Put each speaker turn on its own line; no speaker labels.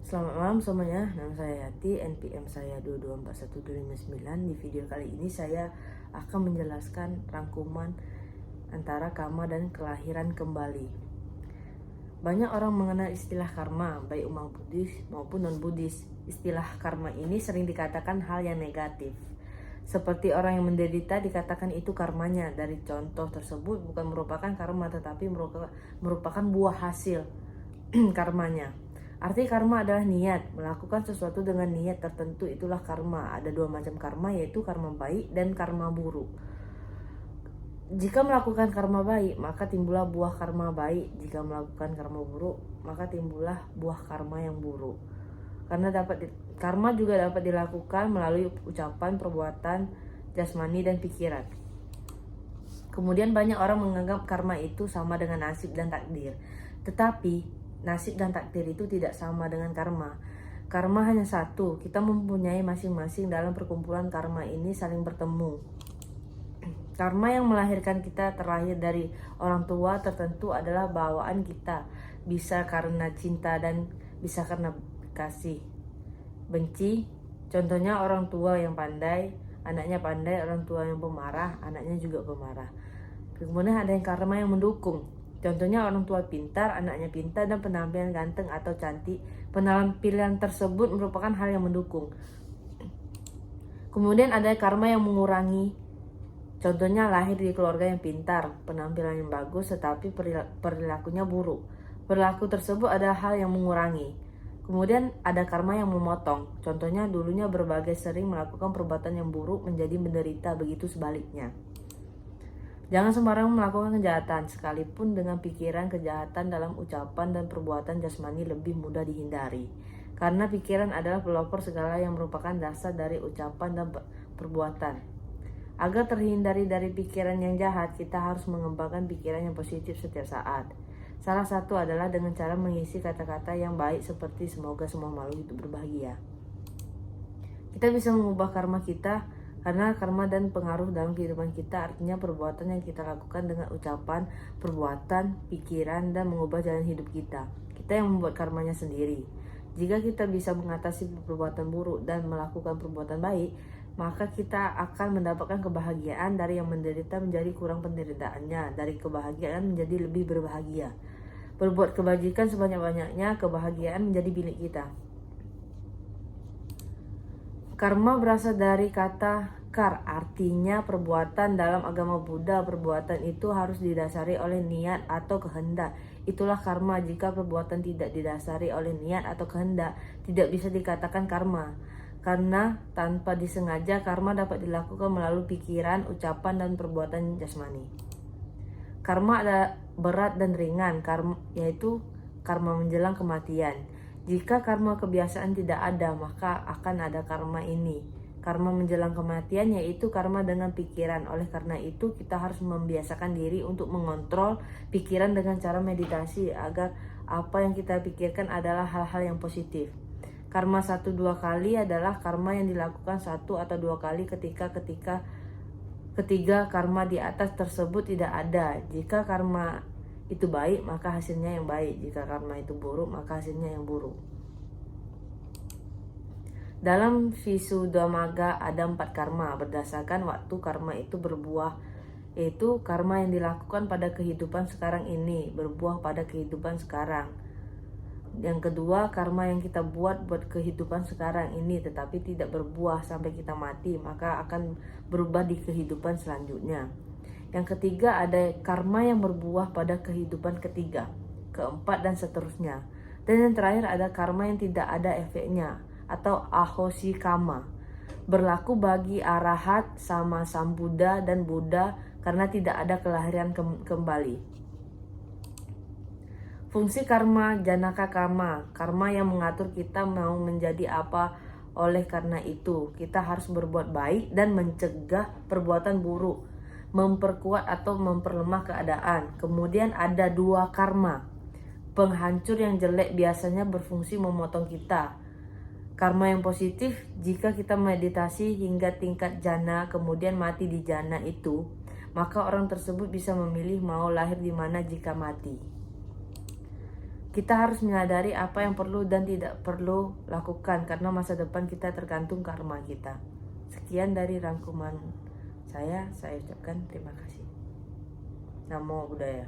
Selamat malam semuanya, nama saya Yati, NPM saya 2241259. Di video kali ini saya akan menjelaskan rangkuman antara karma dan kelahiran kembali. Banyak orang mengenal istilah karma, baik umat Buddhis maupun non-Buddhis. Istilah karma ini sering dikatakan hal yang negatif. Seperti orang yang menderita dikatakan itu karmanya. Dari contoh tersebut bukan merupakan karma tetapi merupakan buah hasil karmanya. Arti karma adalah niat, melakukan sesuatu dengan niat tertentu itulah karma. Ada dua macam karma, yaitu karma baik dan karma buruk. Jika melakukan karma baik, maka timbullah buah karma baik. Jika melakukan karma buruk, maka timbullah buah karma yang buruk. Karma juga dapat dilakukan melalui ucapan, perbuatan, jasmani, dan pikiran. Kemudian banyak orang menganggap karma itu sama dengan nasib dan takdir. Tetapi nasib dan takdir itu tidak sama dengan karma. Karma hanya satu, kita mempunyai masing-masing. Dalam perkumpulan karma ini saling bertemu. Karma yang melahirkan kita terlahir dari orang tua tertentu adalah bawaan kita. Bisa karena cinta dan bisa karena kasih, benci. Contohnya orang tua yang pandai, anaknya pandai. Orang tua yang pemarah, anaknya juga pemarah. Kemudian ada yang karma yang mendukung. Contohnya orang tua pintar, anaknya pintar, dan penampilan ganteng atau cantik. Penampilan tersebut merupakan hal yang mendukung. Kemudian ada karma yang mengurangi. Contohnya lahir di keluarga yang pintar, penampilan yang bagus, tetapi perilakunya buruk. Perilaku tersebut adalah hal yang mengurangi. Kemudian ada karma yang memotong. Contohnya dulunya berbagai sering melakukan perbuatan yang buruk menjadi menderita, begitu sebaliknya. Jangan sembarangan melakukan kejahatan, sekalipun dengan pikiran kejahatan dalam ucapan dan perbuatan jasmani lebih mudah dihindari. Karena pikiran adalah pelopor segala yang merupakan dasar dari ucapan dan perbuatan. Agar terhindari dari pikiran yang jahat, kita harus mengembangkan pikiran yang positif setiap saat. Salah satu adalah dengan cara mengisi kata-kata yang baik seperti semoga semua makhluk hidup berbahagia. Kita bisa mengubah karma kita. Karena karma dan pengaruh dalam kehidupan kita artinya perbuatan yang kita lakukan dengan ucapan, perbuatan, pikiran, dan mengubah jalan hidup kita. Kita yang membuat karmanya sendiri. Jika kita bisa mengatasi perbuatan buruk dan melakukan perbuatan baik, maka kita akan mendapatkan kebahagiaan. Dari yang menderita menjadi kurang penderitaannya, dari kebahagiaan menjadi lebih berbahagia. Berbuat kebajikan sebanyak-banyaknya, kebahagiaan menjadi milik kita. Karma berasal dari kata kar, artinya perbuatan. Dalam agama Buddha, perbuatan itu harus didasari oleh niat atau kehendak. Itulah karma. Jika perbuatan tidak didasari oleh niat atau kehendak, tidak bisa dikatakan karma. Karena tanpa disengaja, karma dapat dilakukan melalui pikiran, ucapan, dan perbuatan jasmani. Karma ada berat dan ringan, yaitu karma menjelang kematian. Jika karma kebiasaan tidak ada, maka akan ada karma ini. Karma menjelang kematian yaitu karma dengan pikiran. Oleh karena itu, kita harus membiasakan diri untuk mengontrol pikiran dengan cara meditasi agar apa yang kita pikirkan adalah hal-hal yang positif. Karma 1-2 kali adalah karma yang dilakukan 1 atau 2 kali ketika ketiga karma di atas tersebut tidak ada. Jika karma itu baik, maka hasilnya yang baik. Jika karma itu buruk, maka hasilnya yang buruk. Dalam Visuddhimagga ada 4 karma berdasarkan waktu karma itu berbuah, yaitu karma yang dilakukan pada kehidupan sekarang ini, berbuah pada kehidupan sekarang. Yang kedua, karma yang kita buat kehidupan sekarang ini tetapi tidak berbuah sampai kita mati, maka akan berubah di kehidupan selanjutnya. Yang ketiga, ada karma yang berbuah pada kehidupan ketiga, keempat, dan seterusnya. Dan yang terakhir ada karma yang tidak ada efeknya atau ahosi karma, berlaku bagi arahat, sama Sambuddha, dan Buddha karena tidak ada kelahiran kembali. Fungsi karma janaka karma, karma yang mengatur kita mau menjadi apa. Oleh karena itu, kita harus berbuat baik dan mencegah perbuatan buruk, memperkuat atau memperlemah keadaan. Kemudian ada 2 karma penghancur yang jelek, biasanya berfungsi memotong kita. Karma yang positif, jika kita meditasi hingga tingkat jana kemudian mati di jana itu, maka orang tersebut bisa memilih mau lahir di mana jika mati. Kita harus menyadari apa yang perlu dan tidak perlu lakukan, karena masa depan kita tergantung karma kita. Sekian dari rangkuman saya ucapkan terima kasih. Namo Buddhaya.